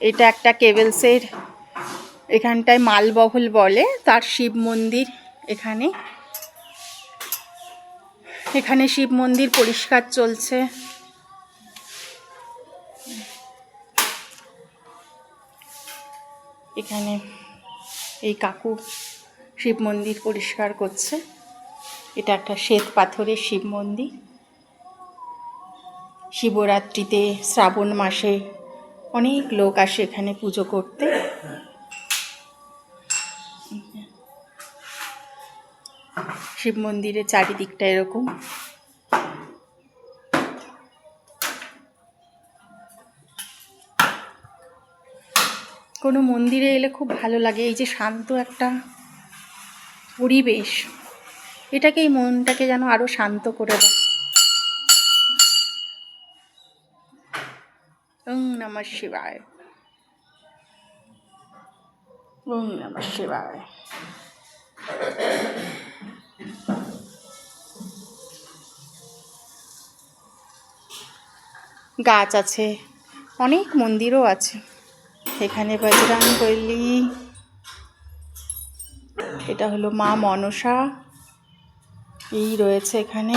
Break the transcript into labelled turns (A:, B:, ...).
A: এটা একটা কেবেলসের, এখানটায় মালবহল বলে, তার শিব মন্দির। এখানে এখানে শিব মন্দির পরিষ্কার চলছে। এখানে এই কাকু শিব মন্দির পরিষ্কার করছে। এটা একটা শ্বেত পাথরের শিব মন্দির। শিবরাত্রিতে শ্রাবণ মাসে অনেক লোক আসে এখানে পুজো করতে। শিব মন্দিরের চারিদিকটা এরকম। কোনো মন্দিরে এলে খুব ভালো লাগে, এই যে শান্ত একটা পরিবেশ, এটাকেই মনটাকে যেন আরো শান্ত করে দেয়। ওম নমঃ শিবায়, ওম নমঃ শিবায়। গাছ আছে, অনেক মন্দিরও আছে এখানে। বজরংবলী, এটা হলো মা মনসা, এই রয়েছে এখানে।